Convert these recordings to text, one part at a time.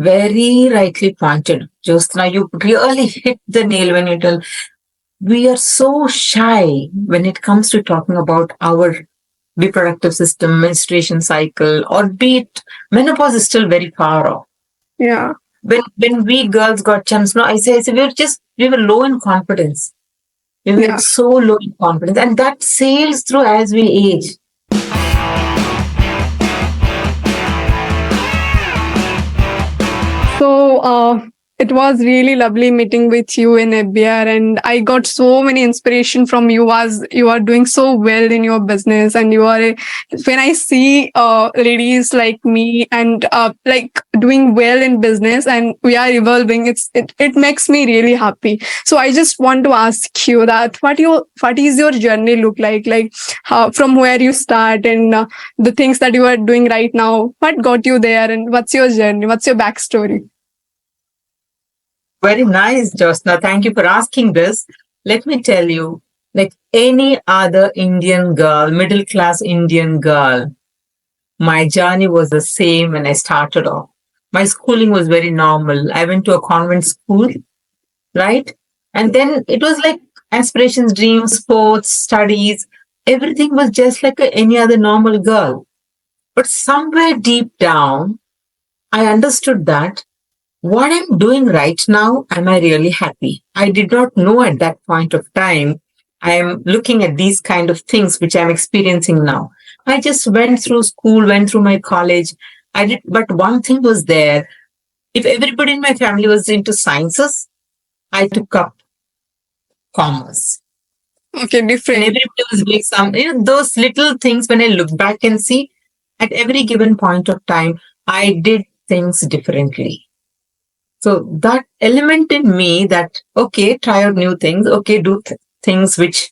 Very rightly pointed. Jyotsna, you really hit the nail when you tell we are so shy when it comes to talking about our reproductive system, menstruation cycle, or be it menopause is still very far off. Yeah. When we girls got chance, no, I say we were low in confidence. We were Yeah. so low in confidence, and that sails through as we age. So it was really lovely meeting with you in FBR, and I got so many inspiration from you as you are doing so well in your business. And you are when I see ladies like me and like doing well in business, and we are evolving, it makes me really happy. So I just want to ask you that what is your journey look like how, from where you start, and the things that you are doing right now, what got you there, and what's your journey, what's your backstory? Very nice, Josna. Thank you for asking this. Let me tell you, like any other Indian girl, middle class Indian girl, my journey was the same when I started off. My schooling was very normal. I went to a convent school, right? And then it was like aspirations, dreams, sports, studies. Everything was just like any other normal girl. But somewhere deep down, I understood that what I'm doing right now, am I really happy? I did not know at that point of time. I'm looking at these kind of things which I'm experiencing now. I just went through school, went through my college. I did, but one thing was there. If everybody in my family was into sciences, I took up commerce. Okay, And different. everybody was doing some, those little things when I look back and see at every given point of time, I did things differently. So that element in me that, okay, try out new things, okay, do things which,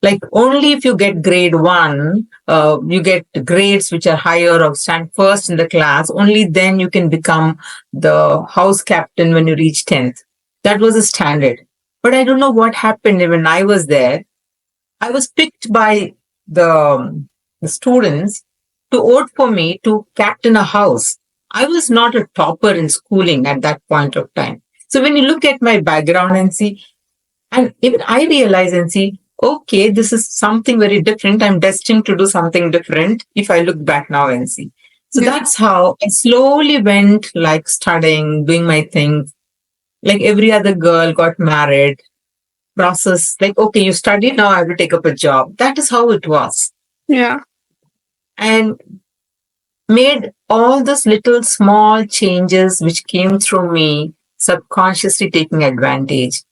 like only if you get grade one, you get grades which are higher or stand first in the class, only then you can become the house captain when you reach 10th. That was a standard. But I don't know what happened when I was there. I was picked by the students to vote for me to captain a house. I was not a topper in schooling at that point of time. So when you look at my background and see, and even I realize and see, okay, this is something very different. I'm destined to do something different if I look back now and see. So Yeah. that's how I slowly went like studying, doing my things. Like every other girl got married, process, like, okay, you study now, I will take up a job. That is how it was. Yeah. And made all those little small changes which came through me, subconsciously taking advantage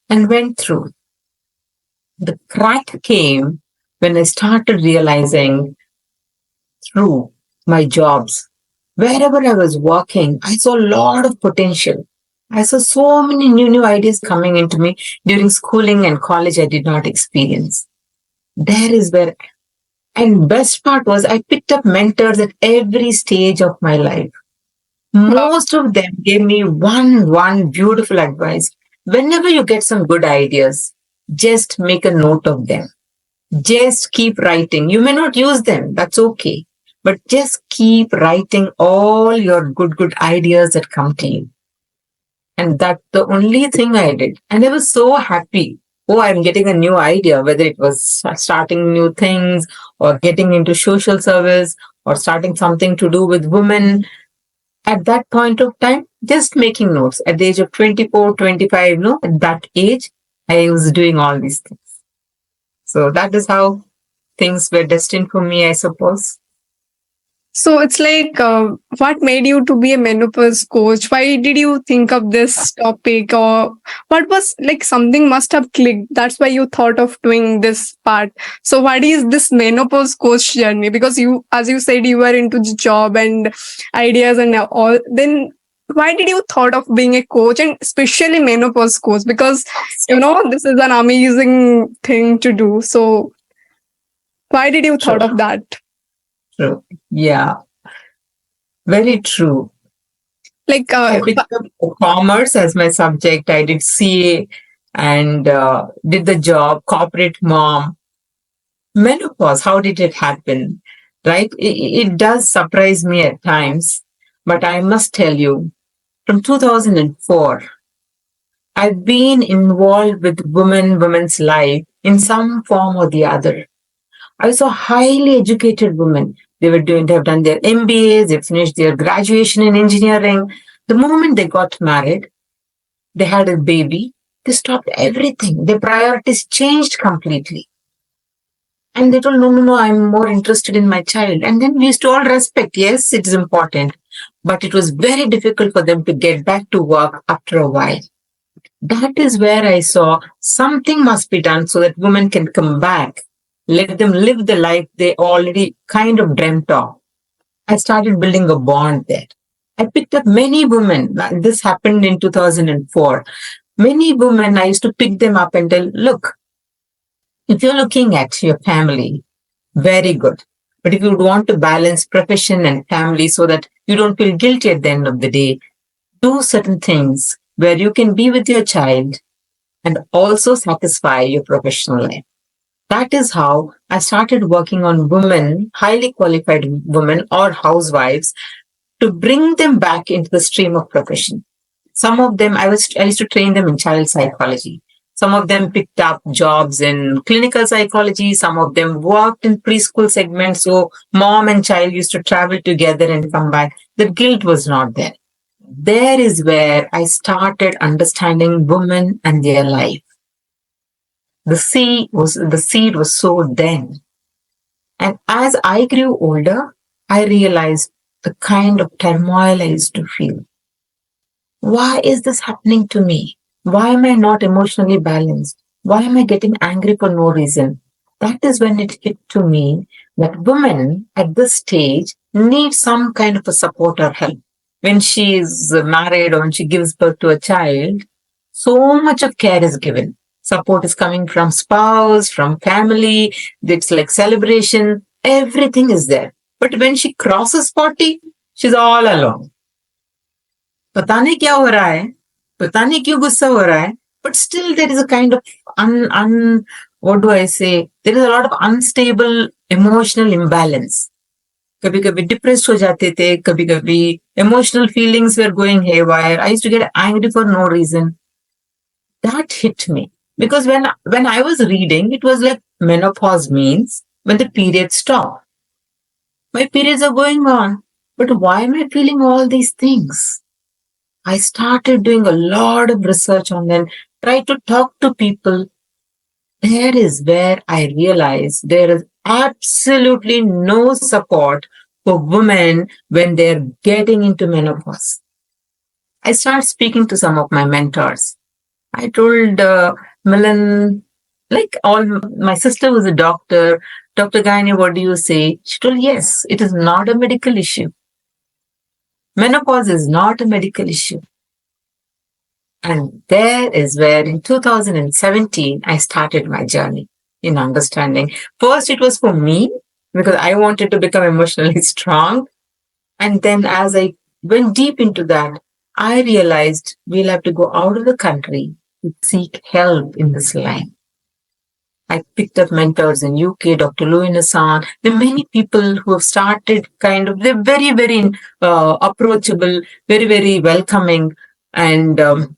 and went through. The crack came when I started realizing through my jobs. Wherever I was working, I saw a lot of potential. I saw so many new ideas coming into me during schooling and college I did not experience. There is where, and best part was I picked up mentors at every stage of my life. Wow. Most of them gave me one beautiful advice. Whenever you get some good ideas, just make a note of them. Just keep writing. You may not use them, that's okay. But just keep writing all your good ideas that come to you. And that's the only thing I did. And I was so happy. Oh, I'm getting a new idea, whether it was starting new things or getting into social service or starting something to do with women. At that point of time, just making notes at the age of 24, 25, no, at that age, I was doing all these things. So that is how things were destined for me, I suppose. So it's like, what made you to be a menopause coach? Why did you think of this topic, or what was like something must have clicked? That's why you thought of doing this part. So what is this menopause coach journey? Because you, as you said, you were into the job and ideas and all. Then why did you thought of being a coach, and especially menopause coach? Because this is an amazing thing to do. So why did you thought True, of that? true. Yeah, very true. Like, I picked up commerce as my subject. I did CA and did the job, corporate mom. Menopause, how did it happen? Right? It does surprise me at times, but I must tell you, from 2004, I've been involved with women's life in some form or the other. I saw highly educated women. They have done their MBAs, they finished their graduation in engineering. The moment they got married, they had a baby, they stopped everything. Their priorities changed completely. And they told, no, no, no, I'm more interested in my child. And then we used to all respect, yes, it is important. But it was very difficult for them to get back to work after a while. That is where I saw something must be done so that women can come back. Let them live the life they already kind of dreamt of. I started building a bond there. I picked up many women. This happened in 2004. Many women, I used to pick them up and tell, look, if you're looking at your family, very good. But if you would want to balance profession and family so that you don't feel guilty at the end of the day, do certain things where you can be with your child and also satisfy your professional life. That is how I started working on women, highly qualified women or housewives, to bring them back into the stream of profession. Some of them, I used to train them in child psychology. Some of them picked up jobs in clinical psychology. Some of them worked in preschool segments. So mom and child used to travel together and come back. The guilt was not there. There is where I started understanding women and their life. The seed was sowed then. And as I grew older, I realized the kind of turmoil I used to feel. Why is this happening to me? Why am I not emotionally balanced? Why am I getting angry for no reason? That is when it hit to me that women at this stage need some kind of a support or help. When she is married or when she gives birth to a child, so much of care is given. Support is coming from spouse, from family. It's like celebration. Everything is there. But when she crosses 40, she's all alone. पता नहीं क्या हो रहा है, पता नहीं क्यों गुस्सा हो रहा है, but still there is a kind of what do I say? There is a lot of unstable emotional imbalance. कभी कभी डिप्रेस्ड हो जाते थे, कभी कभी emotional feelings were going haywire. I used to get angry for no reason. That hit me because when I was reading, it was like menopause means when the periods stop. My periods are going on, but why am I feeling all these things? I started doing a lot of research on them, tried to talk to people. There is where I realized there is absolutely no support for women when they're getting into menopause. I started speaking to some of my mentors. I told Milan, my sister was a doctor. Dr. Gaini, what do you say? She told, yes, it is not a medical issue. Menopause is not a medical issue. And there is where in 2017, I started my journey in understanding. First, it was for me because I wanted to become emotionally strong. And then as I went deep into that, I realized we'll have to go out of the country to seek help in this line. I picked up mentors in UK, Dr. Louis Nassan. There are many people who have started they're very, very approachable, very, very welcoming. And the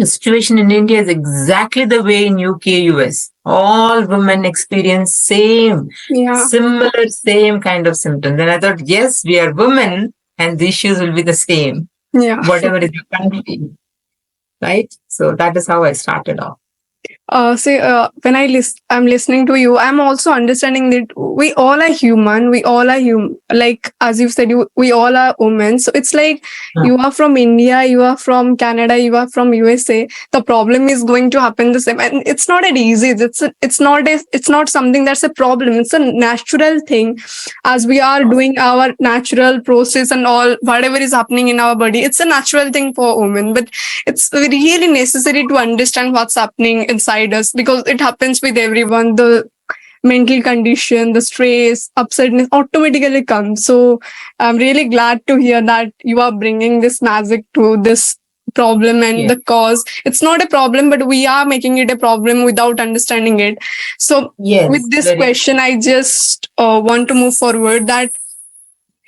situation in India is exactly the way in UK, US. All women experience same kind of symptoms. And I thought, yes, we are women and the issues will be the same. Yeah. Whatever is your country. Right? So that is how I started off. When I'm listening to you, I'm also understanding that we all are human. We all are human. Like, as you said, we all are women. So it's like you are from India, you are from Canada, you are from USA. The problem is going to happen the same. And it's not an easy, it's not something that's a problem. It's a natural thing. As we are doing our natural process and all, whatever is happening in our body, it's a natural thing for women. But it's really necessary to understand what's happening inside us because it happens with everyone. The mental condition, the stress, upsetness automatically comes. So I'm really glad to hear that you are bringing this magic to this problem and the cause. It's not a problem, but we are making it a problem without understanding it. So with this question, I just want to move forward that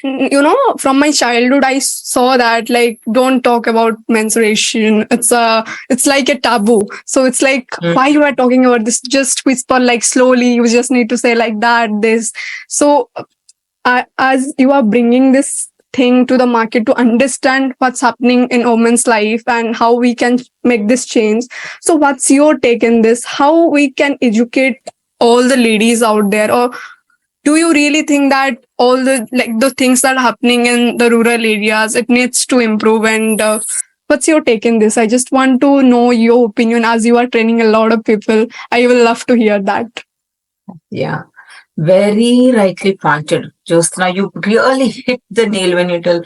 from my childhood I saw that, like, don't talk about menstruation. It's like a taboo. So it's like, Mm. why you are talking about this? Just whisper, like, slowly. You just need to say like that, this. So as you are bringing this thing to the market to understand what's happening in women's life and how we can make this change, so what's your take in this? How we can educate all the ladies out there? Or do you really think that all the things that are happening in the rural areas, it needs to improve? And what's your take in this? I just want to know your opinion, as you are training a lot of people. I will love to hear that. Yeah. Very rightly pointed. Jyotsna, you really hit the nail when you tell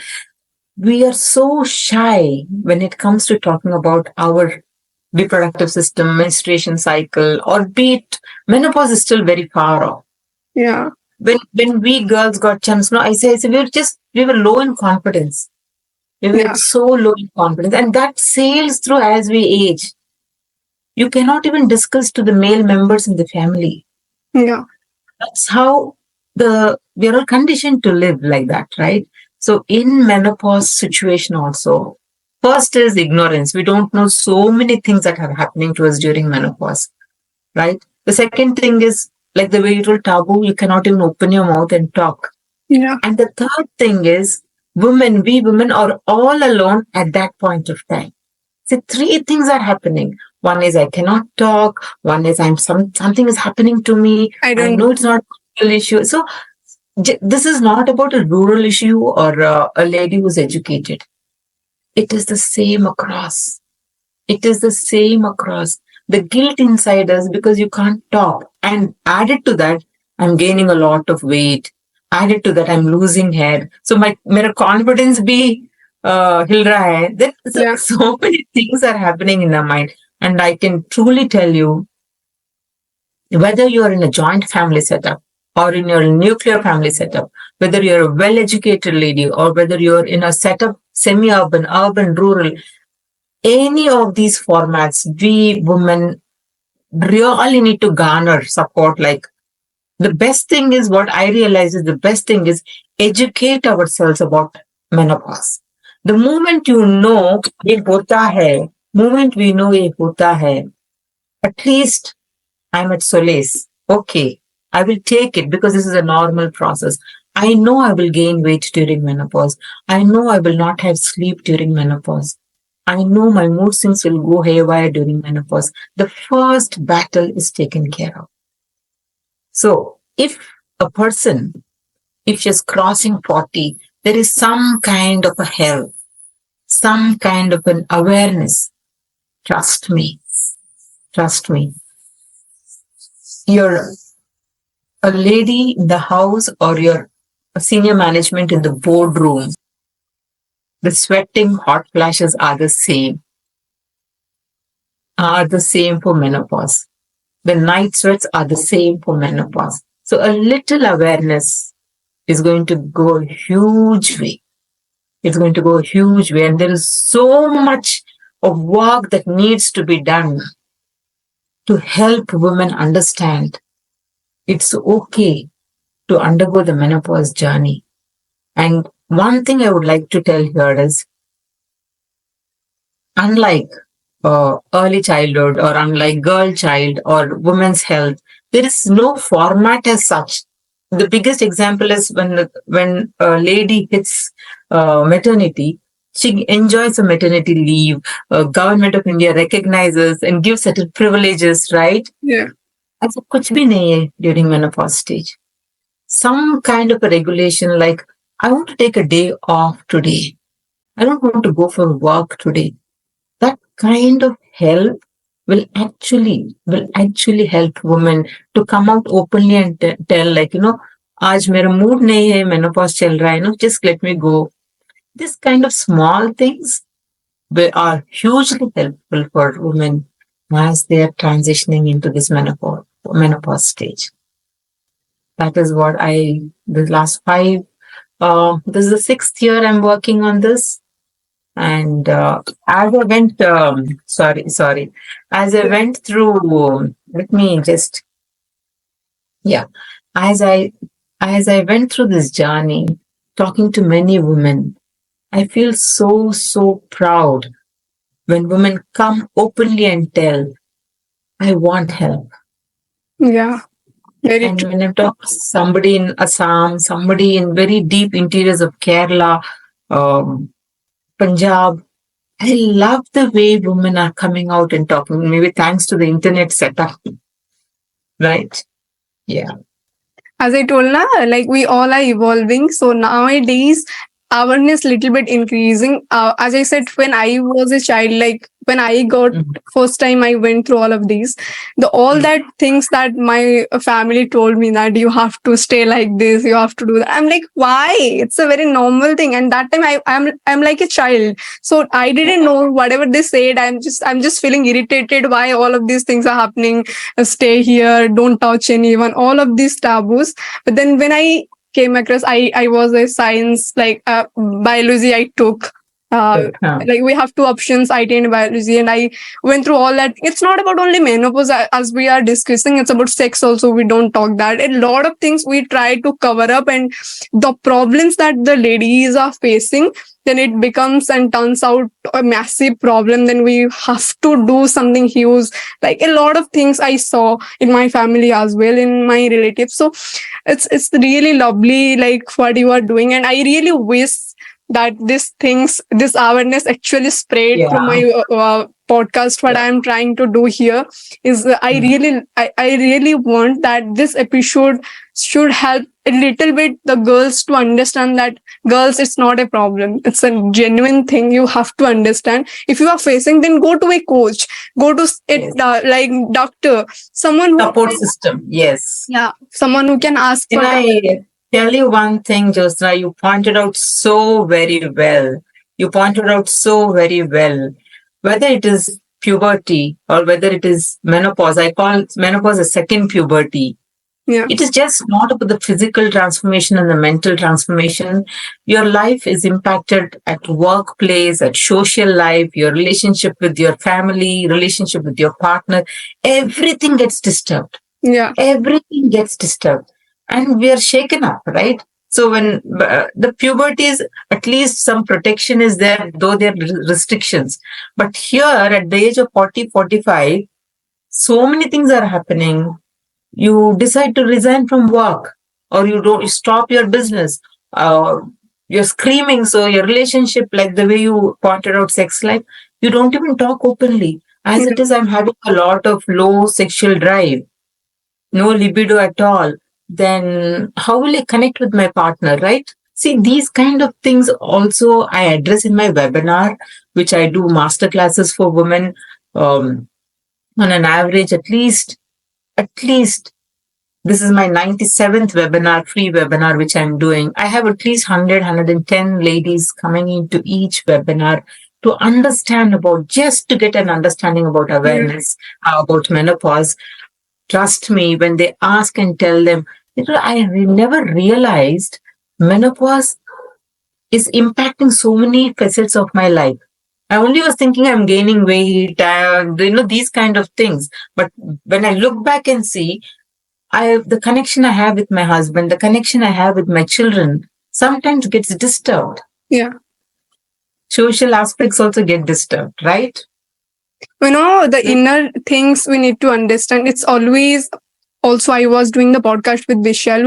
we are so shy when it comes to talking about our reproductive system, menstruation cycle, or be it menopause is still very far off. Yeah. When we girls got chance, no, I say we were low in confidence. We were Yeah. so low in confidence, and that sails through as we age. You cannot even discuss to the male members in the family. Yeah. That's how we are all conditioned to live like that, right? So in menopause situation also, first is ignorance. We don't know so many things that are happening to us during menopause, right? The second thing is, like the way you told, taboo, you cannot even open your mouth and talk. Yeah. And the third thing is, we women are all alone at that point of time. So three things are happening. One is I cannot talk. One is something is happening to me. I I don't know it's not a real issue. So this is not about a rural issue or a lady who's educated. It is the same across. It is the same across. The guilt inside us because you can't talk. And added to that, I'm gaining a lot of weight. Added to that, I'm losing hair. So my confidence be हिल रहा है. Then Yeah. so many things are happening in our mind. And I can truly tell you, whether you are in a joint family setup or in your nuclear family setup, whether you're a well-educated lady or whether you're in a setup, semi-urban, urban, rural, any of these formats, we women really need to garner support. Like the best thing is, what I realize is the best thing is educate ourselves about menopause. The moment you know ये होता है, moment we know ये होता है, at least I'm at solace. Okay, I will take it because this is a normal process. I know I will gain weight during menopause. I know I will not have sleep during menopause. I know my mood swings will go haywire during menopause. The first battle is taken care of. So, if a person, if she's crossing 40, there is some kind of a health, some kind of an awareness. Trust me. Trust me. You're a lady in the house or you're a senior management in the boardroom. The sweating hot flashes are the same for menopause. The night sweats are the same for menopause. So a little awareness is going to go a huge way. It's going to go a huge way. And there is so much of work that needs to be done to help women understand it's okay to undergo the menopause journey. And one thing I would like to tell here is, unlike early childhood or unlike girl child or women's health, there is no format as such. The biggest example is when a lady hits maternity, she enjoys a maternity leave. Government of India recognizes and gives certain privileges, right? Yeah. ऐसा कुछ भी नहीं है during menopause stage. Some kind of a regulation like, I want to take a day off today. I don't want to go for work today. That kind of help will actually help women to come out openly and tell, like, आज मेरा mood नहीं है, menopause चल रहा है, just let me go. This kind of small things are hugely helpful for women as they are transitioning into this menopause stage. That is what the last this is the 6th year I'm working on this. And as I went, as I went through, let me just, yeah, as I went through this journey, talking to many women, I feel so proud when women come openly and tell, I want help. Yeah, very And true. when I talk to somebody in Assam, somebody in very deep interiors of Kerala, um, Punjab, I love the way women are coming out and talking, maybe thanks to the internet setup, right? Yeah. As I told na, like we all are evolving. So nowadays, awareness little bit increasing. As I said, when I was a child, like when I got Mhm. first time I went through all of these, the all Mhm. that things that my family told me that you have to stay like this, you have to do that. I'm like, why? It's a very normal thing. And that time I'm like a child, so I didn't know whatever they said. I'm just feeling irritated why all of these things are happening. Stay here, don't touch anyone, all of these taboos. But then when I came across, I was a science, like biology I took. Huh. Like we have two options, IT and biology, and I went through all that. It's not about only menopause, as we are discussing, it's about sex also. We don't talk that. A lot of things we try to cover up, and the problems that the ladies are facing, then it becomes and turns out a massive problem. Then we have to do something huge. Like a lot of things I saw in my family as well, in my relatives. So it's really lovely, like what you are doing, and I really wish that this awareness actually spread through Yeah. my podcast. What Yeah. I am trying to do here is Mm. I really want that this episode should help a little bit the girls to understand that, girls, it's not a problem, it's a genuine thing. You have to understand. If you are facing, then go to a coach, go to it, Yes. like doctor, someone who, Support system. Yes. yeah, someone who can ask Can for the help. I tell you one thing, Josna? You pointed out so very well. You pointed out so very well. Whether it is puberty or whether it is menopause, I call menopause a second puberty. Yeah, It is just not about the physical transformation and the mental transformation. Your life is impacted at workplace, at social life, your relationship with your family, relationship with your partner. Everything gets disturbed. yeah, Everything gets disturbed. And we are shaken up, right? So when the puberty is, at least some protection is there, though there are restrictions. But here at the age of 40, 45, so many things are happening. You decide to resign from work, or you stop your business. uh, you're screaming, so your relationship, like the way you pointed out sex life, you don't even talk openly. As it yeah, is, I'm having a lot of low sexual drive, no libido at all. Then how will I connect with my partner, right? See, these kind of things also I address in my webinar, which I do master classes for women. On an average, at least this is my 97th webinar, free webinar, which I'm doing. I have at least 100, ladies coming into each webinar to understand about, just to get an understanding about yeah, awareness, about menopause. Trust me, when they ask and tell them, I never realized menopause is impacting so many facets of my life. I only was thinking I'm gaining weight, these kind of things. But when I look back and see, the connection I have with my husband, the connection I have with my children sometimes gets disturbed. yeah. Social aspects also get disturbed, right? The inner things we need to understand. It's always, also I was doing the podcast with Vishal.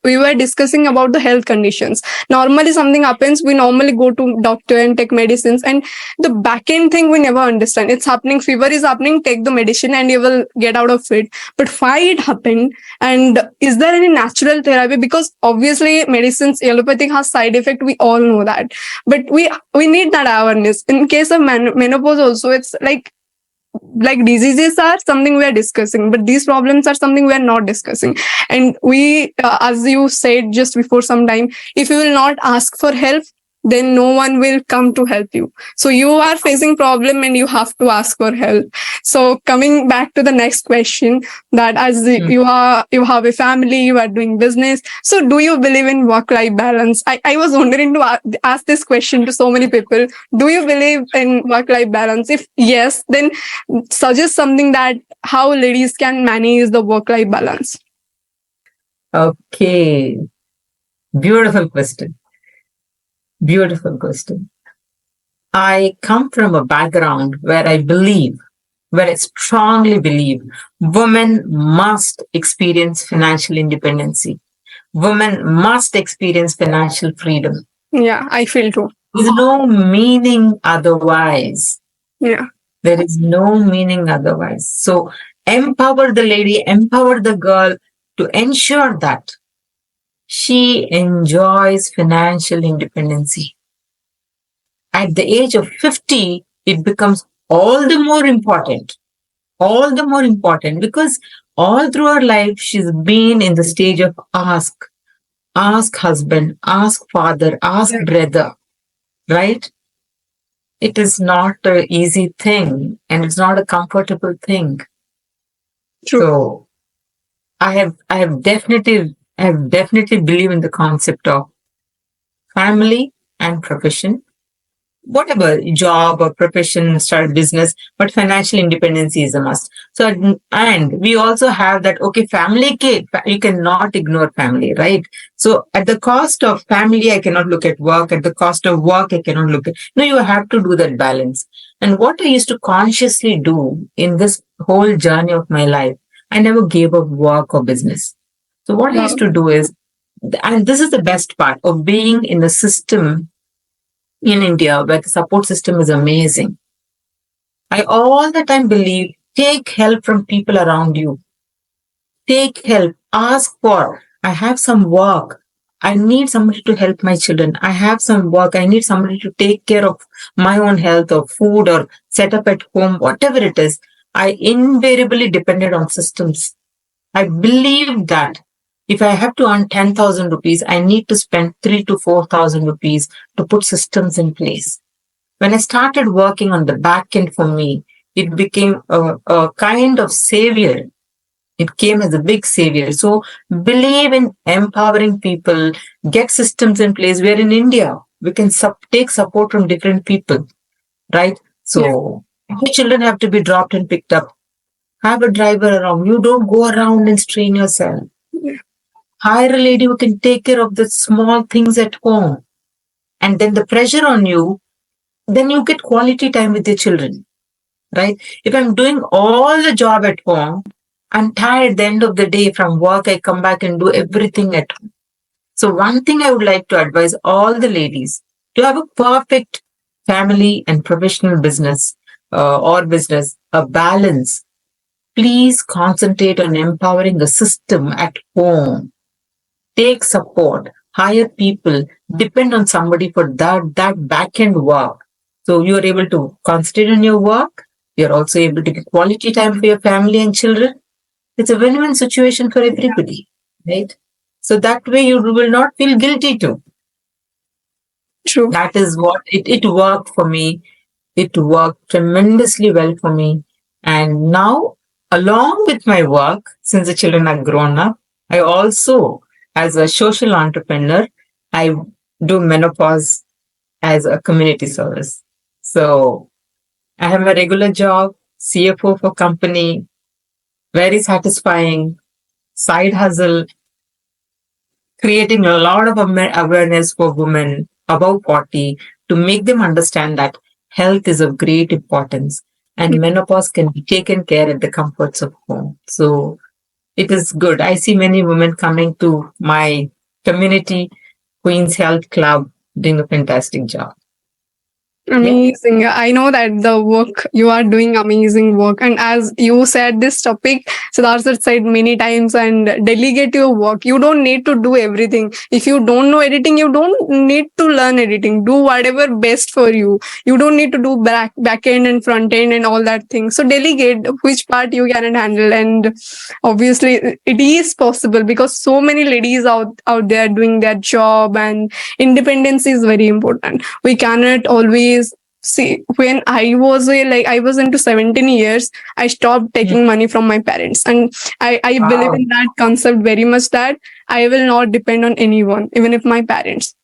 We were discussing about the health conditions. Normally something happens, we normally go to doctor and take medicines, and the back end thing we never understand. It's happening, fever is happening, take the medicine and you will get out of it. But why it happened, and is there any natural therapy? Because obviously medicines, allopathic has side effect, we all know that. But we need that awareness. In case of menopause also, it's like diseases are something we are discussing, but these problems are something we are not discussing. And we, as you said just before some time, if you will not ask for help, then no one will come to help you. So you are facing problem and you have to ask for help. So coming back to the next question, that as Mm. you have a family, you are doing business, so do you believe in work life balance? I was wondering to ask this question to so many people. Do you believe in work life balance? If yes, then suggest something that how ladies can manage the work life balance. Okay. Beautiful question. Beautiful question. I come from a background where I strongly believe women must experience financial independence. Women must experience financial freedom. Yeah, I feel too. There's no meaning otherwise. Yeah, There is no meaning otherwise. So empower the lady, empower the girl to ensure that she enjoys financial independence. At the age of 50, it becomes all the more important. All the more important because all through her life, she's been in the stage of ask husband, ask father, ask yeah, brother, right? It is not an easy thing and it's not a comfortable thing. true. So I have definitely believe in the concept of family and profession, whatever job or profession, start business, but financial independence is a must. So, and we also have that, okay, you cannot ignore family, right? So at the cost of family, I cannot look at work. At the cost of work, I cannot look at, no, you have to do that balance. And what I used to consciously do in this whole journey of my life, I never gave up work or business. So what I used Wow. to do is, and this is the best part of being in a system in India where the support system is amazing. I all the time believe take help from people around you. Take help. Ask for. I have some work. I need somebody to help my children. I have some work. I need somebody to take care of my own health or food or set up at home, whatever it is. I invariably depended on systems. I believe that if I have to earn 10,000 rupees, I need to spend 3 to 4,000 rupees to put systems in place. When I started working on the back end for me, it became a kind of savior. It came as a big savior. So believe in empowering people, get systems in place. We're in India. We can take support from different people, right? Yeah, So your children have to be dropped and picked up. Have a driver around. You don't go around and strain yourself. yeah, Hire a lady who can take care of the small things at home. And then the pressure on you, then you get quality time with your children, right? If I'm doing all the job at home, I'm tired at the end of the day from work. I come back and do everything at home. So one thing I would like to advise all the ladies to have a perfect family and professional business or business, a balance. Please concentrate on empowering the system at home. Take support, hire people, depend on somebody for that back end work. So you're able to concentrate on your work. You're also able to get quality time for your family and children. It's a win-win situation for everybody, right? So that way you will not feel guilty too. true. That is what it worked for me. It worked tremendously well for me. And now, along with my work, since the children are grown up, I also, as a social entrepreneur, I do menopause as a community service. So I have a regular job, CFO for company, very satisfying, side hustle, creating a lot of awareness for women above 40 to make them understand that health is of great importance and menopause can be taken care at the comforts of home. So it is good. I see many women coming to my community, Queen's Health Club, doing a fantastic job. Yeah. Amazing. I know that the work you are doing amazing work. And as you said this topic, Siddharth said many times and delegate your work. You don't need to do everything. If you don't know editing, you don't need to learn editing. Do whatever best for you. You don't need to do back end and front end and all that thing. So delegate which part you can handle. And obviously it is possible because so many ladies out there doing their job, and independence is very important. We cannot always see. When I was into 17 years, I stopped taking money from my parents, and I believe Wow. in that concept very much, that I will not depend on anyone, even if my parents.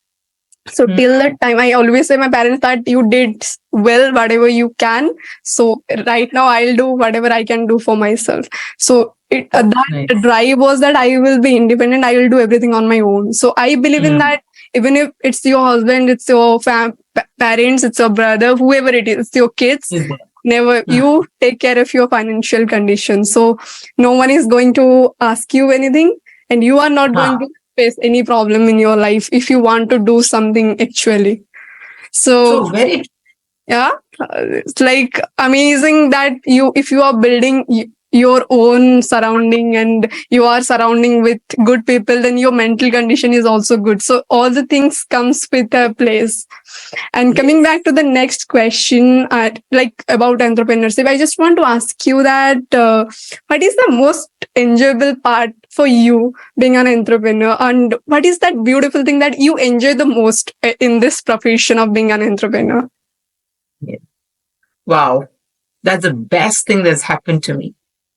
So Hmm. till that time, I always say my parents that you did well whatever you can. So right now I'll do whatever I can do for myself. So that Nice. drive was that I will be independent. I will do everything on my own. So I believe in Mm. that. Even if it's your husband, it's your parents, it's your brother, whoever it is, it's your kids. Is there? Never Mm. you take care of your financial condition. So no one is going to ask you anything, and you are not going Huh. to face any problem in your life if you want to do something actually. So True. Very true. yeah, it's like amazing that if you are building your own surrounding and you are surrounding with good people, then your mental condition is also good. So all the things comes with a place. And coming back to the next question, like about entrepreneurship, I just want to ask you that what is the most enjoyable part for you being an entrepreneur, and what is that beautiful thing that you enjoy the most in this profession of being an entrepreneur? Yeah. Wow. That's the best thing that's happened to me,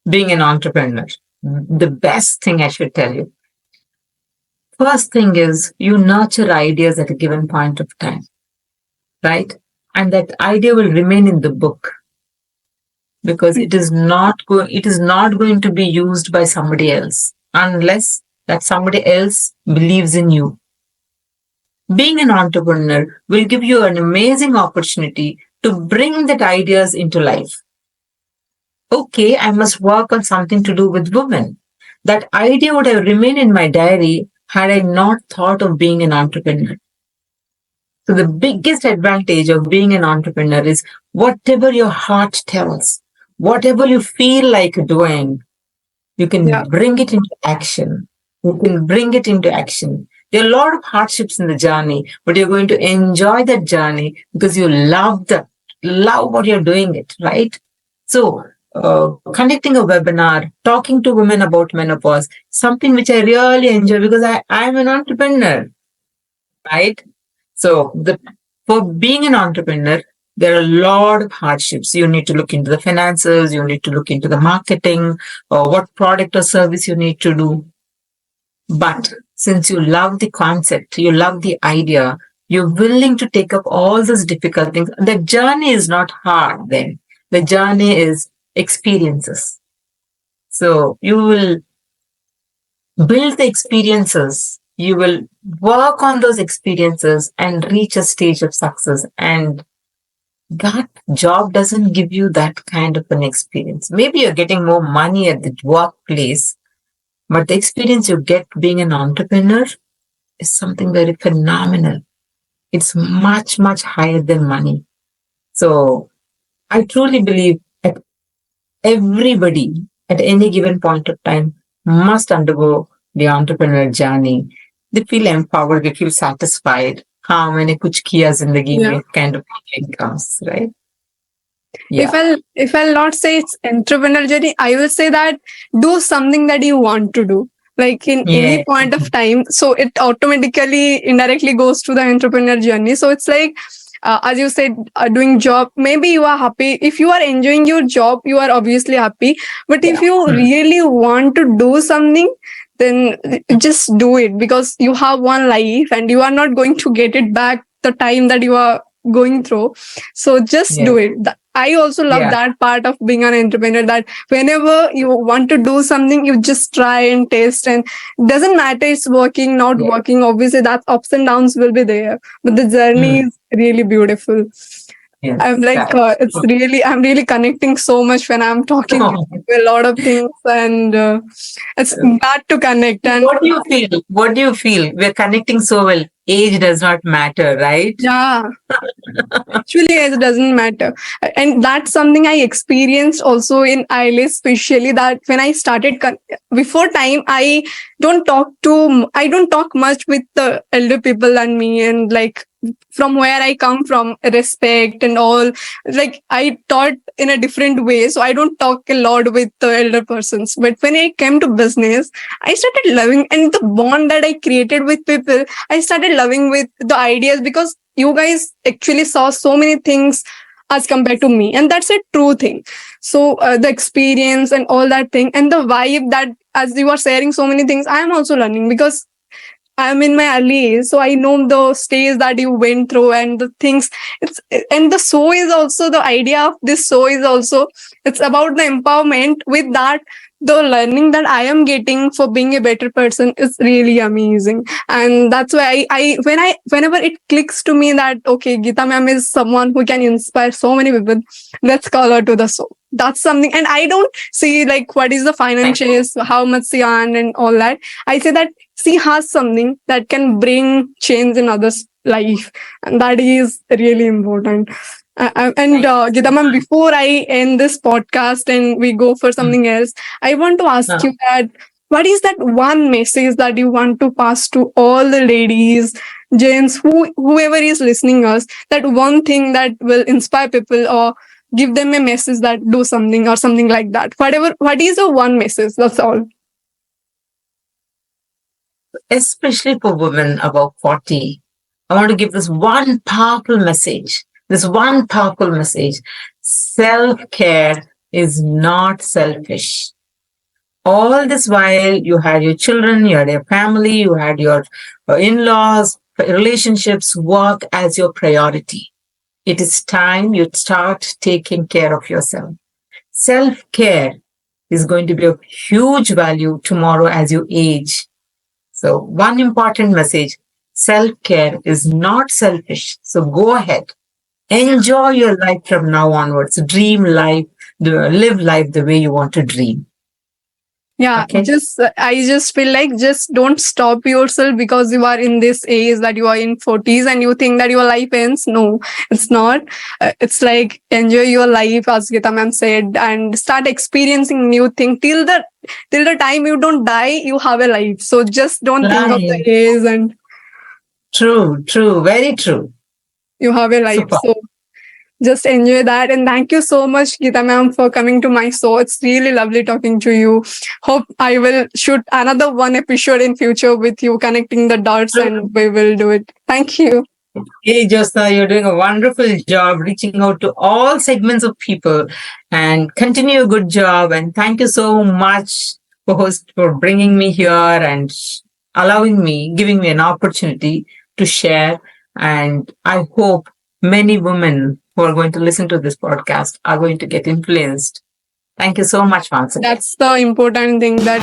being an entrepreneur. The best thing I should tell you. First thing is you nurture ideas at a given point of time, right? And that idea will remain in the book because it is not going to be used by somebody else unless that somebody else believes in you. Being an entrepreneur will give you an amazing opportunity to bring that ideas into life. Okay, I must work on something to do with women. That idea would have remained in my diary had I not thought of being an entrepreneur. So the biggest advantage of being an entrepreneur is whatever your heart tells, whatever you feel like doing, you can Yeah. bring it into action. You can bring it into action. There are a lot of hardships in the journey, but you're going to enjoy that journey because you love what you're doing it, right? So, conducting a webinar, talking to women about menopause, something which I really enjoy because I'm an entrepreneur, right? So, for being an entrepreneur, there are a lot of hardships. You need to look into the finances, you need to look into the marketing, or what product or service you need to do. But since you love the concept, you love the idea, you're willing to take up all those difficult things. The journey is not hard then. The journey is experiences. So you will build the experiences. You will work on those experiences and reach a stage of success. And that job doesn't give you that kind of an experience. Maybe you're getting more money at the workplace, but the experience you get being an entrepreneur is something very phenomenal. It's much, much higher than money. So I truly believe that everybody at any given point of time must undergo the entrepreneur journey. They feel empowered, they feel satisfied. हाँ मैंने कुछ किया जिंदगी Yeah. में kind of feeling comes, right? If Yeah. I'll not say it's entrepreneur journey, I will say that do something that you want to do. Like in Yeah. any point of time, so it automatically indirectly goes to the entrepreneur journey. So it's like as you said, doing job, maybe you are happy if you are enjoying your job, you are obviously happy. But if you really want to do something, then just do it, because you have one life and you are not going to get it back the time that you are going through. So just do it. I also love that part of being an entrepreneur, that whenever you want to do something, you just try and taste, and doesn't matter it's working, not working. Obviously that ups and downs will be there, but the journey is really beautiful. Yes, I'm like, I'm really connecting so much when I'm talking a lot of things, and it's glad to connect. And what do you feel? What do you feel? We're connecting so well. Age does not matter, right? yeah, actually it doesn't matter. And that's something I experienced also in IELTS, especially that when I started before time, I don't talk much with the elder people than me, and like from where I come from, respect and all, like I taught in a different way, so I don't talk a lot with the elder persons. But when I came to business, I started loving, and the bond that I created with people, I started loving with the ideas, because you guys actually saw so many things as compared to me, and that's a true thing. So the experience and all that thing, and the vibe, that as you are sharing so many things, I am also learning, because I'm in my early age, so I know the stage that you went through and the things. And the show is also, the idea of this show is also, it's about the empowerment. With that, the learning that I am getting for being a better person is really amazing. And that's why whenever it clicks to me that, okay, Geetha ma'am is someone who can inspire so many people, let's call her to the show. That's something. And I don't see like what is the financials, how much she earned and all that. I say that she has something that can bring change in others' life. And that is really important. Geetha ma'am, before I end this podcast and we go for something else, I want to ask you that what is that one message that you want to pass to all the ladies, gents, whoever is listening us, that one thing that will inspire people or give them a message that do something or something like that. Whatever, what is the one message? That's all. Especially for women above 40, I want to give this one powerful message. This one powerful message. Self-care is not selfish. All this while you had your children, you had your family, you had your in-laws, relationships, work as your priority. It is time you start taking care of yourself. Self-care is going to be of huge value tomorrow as you age. So one important message, self-care is not selfish. So go ahead. Enjoy your life from now onwards. Dream life, live life the way you want to dream. Yeah, Okay. I just feel like just don't stop yourself because you are in this age that you are in 40s and you think that your life ends. No, it's not. It's like enjoy your life, as Geetha ma'am said, and start experiencing new things till the time you don't die. You have a life, so just don't think of the Right. age, and True, very true. you have a life. Super. So just enjoy that. And thank you so much, Geetha ma'am, for coming to my show. It's really lovely talking to you. Hope I will shoot another one episode in future with you, connecting the dots, and we will do it. Thank you. Hey, Jyotsna, you're doing a wonderful job reaching out to all segments of people and continue a good job. And thank you so much, host, for bringing me here and giving me an opportunity to share. And I hope many women who are going to listen to this podcast are going to get influenced. Thank you so much once again. That's the important thing, that